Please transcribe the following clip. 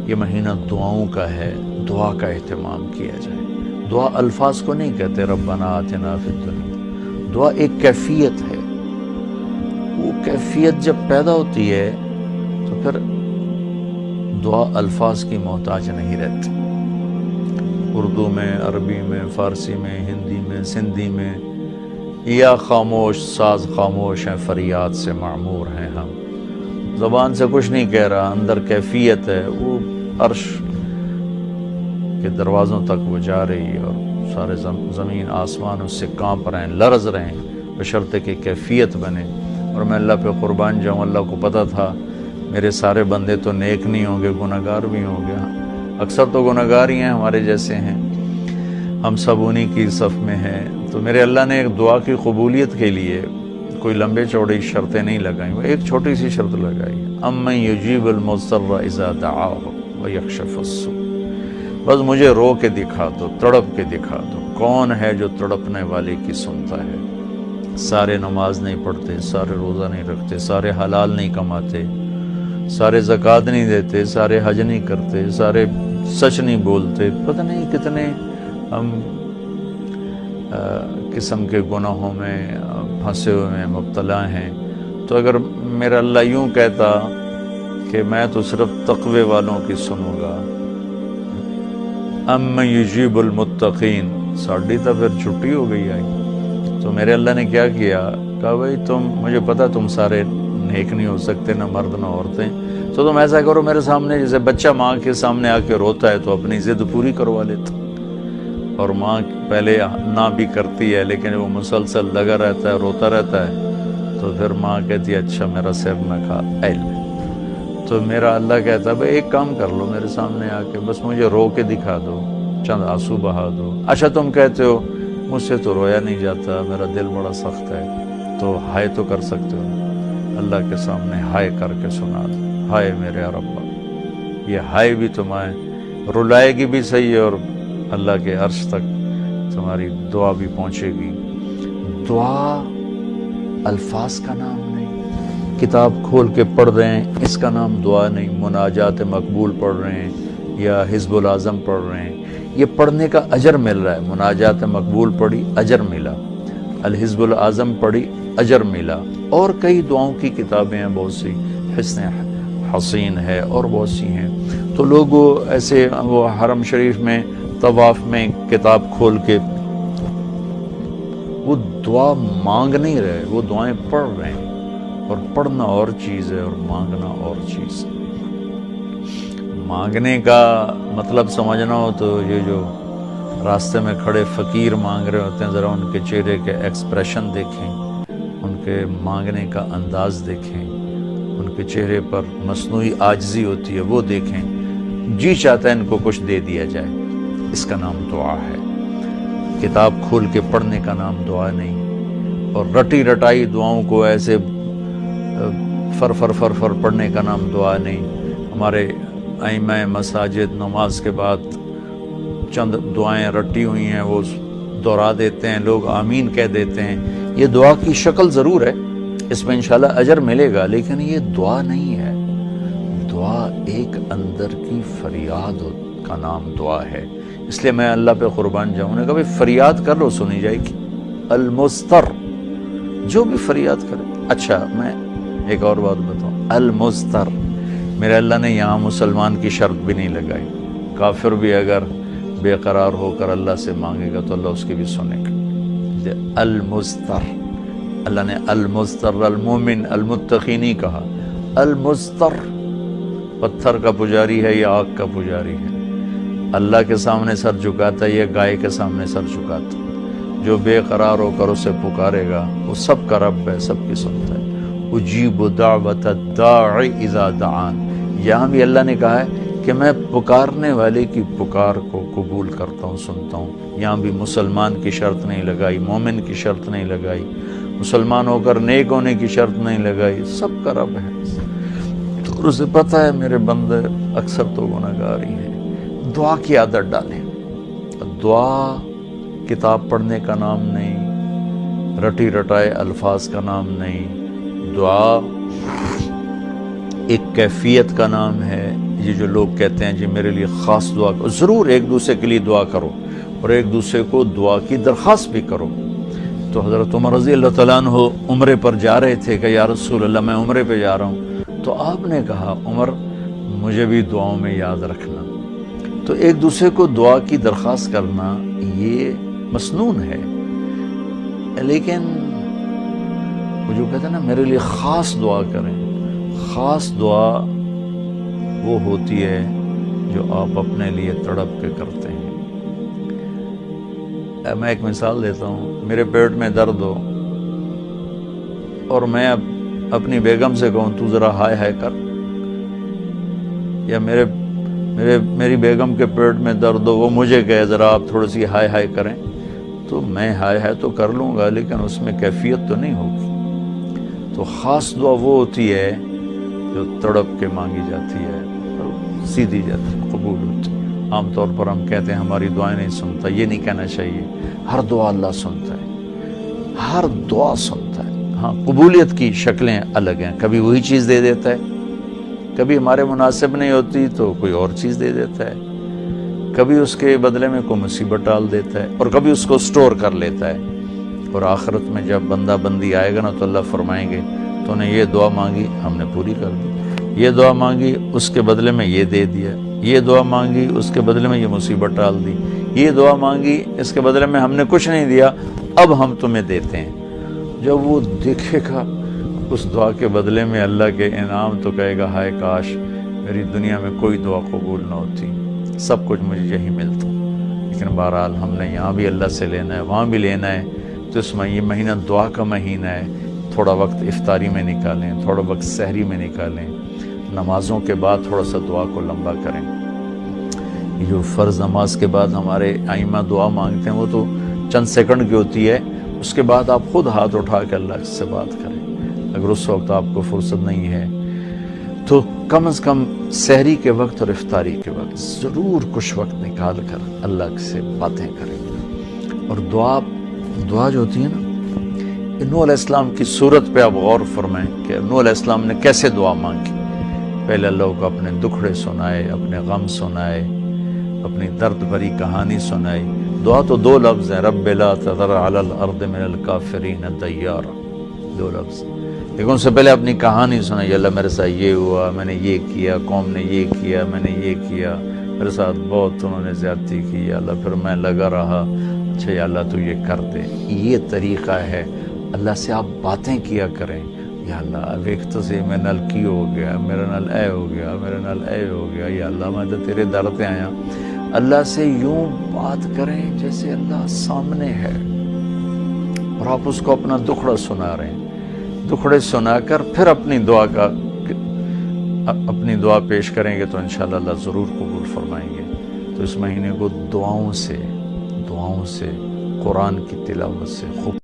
یہ مہینہ دعاؤں کا ہے، دعا کا اہتمام کیا جائے۔ دعا الفاظ کو نہیں کہتے ربنا آتنا فی الدنیا، دعا ایک کیفیت ہے۔ وہ کیفیت جب پیدا ہوتی ہے تو پھر دعا الفاظ کی محتاج نہیں رہتی۔ اردو میں، عربی میں، فارسی میں، ہندی میں، سندھی میں، یا خاموش ساز خاموش ہیں، فریاد سے معمور ہیں ہم۔ زبان سے کچھ نہیں کہہ رہا، اندر کیفیت ہے، وہ عرش کے دروازوں تک وہ جا رہی ہے اور سارے زمین آسمان اس سے کانپ رہے ہیں، لرز رہے ہیں، بشرطے کہ کیفیت بنے۔ اور میں اللہ پہ قربان جاؤں، اللہ کو پتہ تھا میرے سارے بندے تو نیک نہیں ہوں گے، گناہگار بھی ہوں گے، اکثر تو گناہگار ہی ہیں، ہمارے جیسے ہیں، ہم سب انہی کی صف میں ہیں۔ تو میرے اللہ نے ایک دعا کی قبولیت کے لیے کوئی لمبے چوڑی شرطیں نہیں لگائیں، وہ ایک چھوٹی سی شرط لگائی، امن یجیب المضطر اذا دعاہ ویکشف السوء۔ بس مجھے رو کے دکھا دو، تڑپ کے دکھا دو، کون ہے جو تڑپنے والے کی سنتا ہے۔ سارے نماز نہیں پڑھتے، سارے روزہ نہیں رکھتے، سارے حلال نہیں کماتے، سارے زکوٰۃ نہیں دیتے، سارے حج نہیں کرتے، سارے سچ نہیں بولتے، پتہ نہیں کتنے ہم قسم کے گناہوں میں پھنسے ہوئے ہیں، مبتلا ہیں۔ تو اگر میرا اللہ یوں کہتا کہ میں تو صرف تقوی والوں کی سنوں گا، امن یجیب المتقین، ساڑھی تو پھر چھٹی ہو گئی آئی۔ تو میرے اللہ نے کیا کیا، کہا بھائی تم، مجھے پتا تم سارے نیک نہیں ہو سکتے، نہ مرد نہ عورتیں، تو تم ایسا کرو میرے سامنے، جیسے بچہ ماں کے سامنے آ کے روتا ہے تو اپنی ضد پوری کروا لیتا، اور ماں پہلے نہ بھی کرتی ہے لیکن وہ مسلسل لگا رہتا ہے، روتا رہتا ہے، تو پھر ماں کہتی ہے اچھا میرا سر نہ کھا ایل۔ تو میرا اللہ کہتا ہے بھائی ایک کام کر لو، میرے سامنے آ کے بس مجھے رو کے دکھا دو، چند آنسو بہا دو۔ اچھا تم کہتے ہو مجھ سے تو رویا نہیں جاتا، میرا دل بڑا سخت ہے، تو ہائے تو کر سکتے ہو، اللہ کے سامنے ہائے کر کے سنا دو، ہائے میرے ربا۔ یہ ہائے بھی تمہیں رلائے گی بھی صحیح، اور اللہ کے عرش تک تمہاری دعا بھی پہنچے گی۔ دعا الفاظ کا نام نہیں، کتاب کھول کے پڑھ رہے ہیں اس کا نام دعا نہیں، مناجات مقبول پڑھ رہے ہیں یا حزب الاعظم پڑھ رہے ہیں، یہ پڑھنے کا اجر مل رہا ہے۔ مناجات مقبول پڑھی، اجر ملا، الحزب الاعظم پڑھی، اجر ملا، اور کئی دعاؤں کی کتابیں ہیں بہت سی، حسن حسین ہے اور بہت سی ہیں۔ تو لوگ ایسے وہ حرم شریف میں طواف میں کتاب کھول کے وہ دعا مانگ نہیں رہے، وہ دعائیں پڑھ رہے ہیں، اور پڑھنا اور چیز ہے اور مانگنا اور چیز ہے۔ مانگنے کا مطلب سمجھنا ہو تو یہ جو راستے میں کھڑے فقیر مانگ رہے ہوتے ہیں، ذرا ان کے چہرے کے ایکسپریشن دیکھیں، ان کے مانگنے کا انداز دیکھیں، ان کے چہرے پر مصنوعی عاجزی ہوتی ہے وہ دیکھیں، جی چاہتا ہے ان کو کچھ دے دیا جائے، اس کا نام دعا ہے۔ کتاب کھول کے پڑھنے کا نام دعا نہیں، اور رٹی رٹائی دعاؤں کو ایسے فر فر فر فر پڑھنے کا نام دعا نہیں۔ ہمارے ائمہ مساجد نماز کے بعد چند دعائیں رٹی ہوئی ہیں وہ دہرا دیتے ہیں، لوگ آمین کہہ دیتے ہیں، یہ دعا کی شکل ضرور ہے، اس میں انشاءاللہ اجر ملے گا، لیکن یہ دعا نہیں ہے۔ دعا ایک اندر کی فریاد کا نام دعا ہے، اس لیے میں اللہ پہ قربان جاؤں نے کہا بھائی فریاد کر لو سنی جائے گی، المضطر، جو بھی فریاد کرے۔ اچھا میں ایک اور بات بتاؤں، المضطر، میرے اللہ نے یہاں مسلمان کی شرط بھی نہیں لگائی، کافر بھی اگر بے قرار ہو کر اللہ سے مانگے گا تو اللہ اس کی بھی سنے گا۔ المضطر، اللہ نے المضطر المومن المتقی نہیں کہا، المضطر، پتھر کا پجاری ہے یا آگ کا پجاری ہے، اللہ کے سامنے سر جھکاتا ہے یا گائے کے سامنے سر جھکاتا ہے، جو بے قرار ہو کر اسے پکارے گا وہ سب کا رب ہے، سب کی سنتا ہے۔ اجیب دعوت الداعی اذا دعان، یہاں بھی اللہ نے کہا ہے کہ میں پکارنے والے کی پکار کو قبول کرتا ہوں، سنتا ہوں۔ یہاں بھی مسلمان کی شرط نہیں لگائی، مومن کی شرط نہیں لگائی، مسلمان ہو کر نیک ہونے کی شرط نہیں لگائی، سب کا رب ہے۔ تو اسے پتہ ہے میرے بندے اکثر تو گناہگار ہی ہیں۔ دعا کی عادت ڈالیں۔ دعا کتاب پڑھنے کا نام نہیں، رٹی رٹائے الفاظ کا نام نہیں، دعا ایک کیفیت کا نام ہے، یہ جو لوگ کہتے ہیں جی میرے لیے خاص دعا کرو، ضرور ایک دوسرے کے لیے دعا کرو اور ایک دوسرے کو دعا کی درخواست بھی کرو۔ تو حضرت عمر رضی اللہ تعالیٰ عنہ عمرے پر جا رہے تھے کہ یا رسول اللہ میں عمرے پہ جا رہا ہوں، تو آپ نے کہا عمر مجھے بھی دعاؤں میں یاد رکھنا۔ تو ایک دوسرے کو دعا کی درخواست کرنا یہ مسنون ہے، لیکن وہ جو کہتے ہیں نا میرے لیے خاص دعا کریں، خاص دعا وہ ہوتی ہے جو آپ اپنے لیے تڑپ کے کرتے ہیں۔ میں ایک مثال دیتا ہوں، میرے پیٹ میں درد ہو اور میں اب اپنی بیگم سے کہوں تو ذرا ہائے ہائے کر، یا میری بیگم کے پیٹ میں درد ہو وہ مجھے کہے ذرا آپ تھوڑی سی ہائے ہائے کریں، تو میں ہائے ہائے تو کر لوں گا لیکن اس میں کیفیت تو نہیں ہوگی۔ تو خاص دعا وہ ہوتی ہے جو تڑپ کے مانگی جاتی ہے اور سیدھی جاتی ہے، قبول ہوتی ہے۔ عام طور پر ہم کہتے ہیں ہماری دعائیں نہیں سنتا، یہ نہیں کہنا چاہیے، ہر دعا اللہ سنتا ہے، ہر دعا سنتا ہے۔ ہاں قبولیت کی شکلیں الگ ہیں، کبھی وہی چیز دے دیتا ہے، کبھی ہمارے مناسب نہیں ہوتی تو کوئی اور چیز دے دیتا ہے، کبھی اس کے بدلے میں کوئی مصیبت ڈال دیتا ہے، اور کبھی اس کو سٹور کر لیتا ہے۔ اور آخرت میں جب بندہ بندی آئے گا نا تو اللہ فرمائیں گے تو نے یہ دعا مانگی ہم نے پوری کر دی، یہ دعا مانگی اس کے بدلے میں یہ دے دیا، یہ دعا مانگی اس کے بدلے میں یہ مصیبت ڈال دی، یہ دعا مانگی اس کے بدلے میں ہم نے کچھ نہیں دیا اب ہم تمہیں دیتے ہیں۔ جب وہ دیکھے گا اس دعا کے بدلے میں اللہ کے انعام تو کہے گا ہائے کاش میری دنیا میں کوئی دعا قبول نہ ہوتی، سب کچھ مجھے یہی ملتا۔ لیکن بہرحال ہم نے یہاں بھی اللہ سے لینا ہے، وہاں بھی لینا ہے، تو اس میں یہ مہینہ دعا کا مہینہ ہے، تھوڑا وقت افطاری میں نکالیں، تھوڑا وقت سحری میں نکالیں، نمازوں کے بعد تھوڑا سا دعا کو لمبا کریں۔ یہ جو فرض نماز کے بعد ہمارے ائمہ دعا مانگتے ہیں وہ تو چند سیکنڈ کی ہوتی ہے، اس کے بعد آپ خود ہاتھ اٹھا کے اللہ سے بات کریں۔ اگر اس وقت آپ کو فرصت نہیں ہے تو کم از کم سحری کے وقت اور افطاری کے وقت ضرور کچھ وقت نکال کر اللہ سے باتیں کریں۔ اور دعا جو ہوتی ہے نا، نوح علیہ السلام کی صورت پہ آپ غور فرمائیں کہ نوح علیہ السلام نے کیسے دعا مانگی۔ پہلے اللہ کو اپنے دکھڑے سنائے، اپنے غم سنائے، اپنی درد بھری کہانی سنائی۔ دعا تو دو لفظ ہیں، رب لا تذر علی الارض من الکافرین دیارا، دو لفظ، لیکن ان سے پہلے اپنی کہانی سنائی، اللہ میرے ساتھ یہ ہوا، میں نے یہ کیا، قوم نے یہ کیا، میں نے یہ کیا، میرے ساتھ بہت انہوں نے زیادتی کی، یا اللہ پھر میں لگا رہا، اچھا یا اللہ تو یہ کر دے۔ یہ طریقہ ہے، اللہ سے آپ باتیں کیا کریں، یا اللہ ایک تو سے میں نل کی ہو گیا، میرا نل اے ہو گیا، میرا نل اے ہو گیا، یا اللہ میں تو تیرے در پہ آیا۔ اللہ سے یوں بات کریں جیسے اللہ سامنے ہے، اور آپ اس کو اپنا دکھڑا سنا رہے ہیں، دکھڑے سنا کر پھر اپنی دعا پیش کریں گے تو انشاءاللہ اللہ ضرور قبول فرمائیں گے۔ تو اس مہینے کو دعاؤں سے قرآن کی تلاوت سے خوب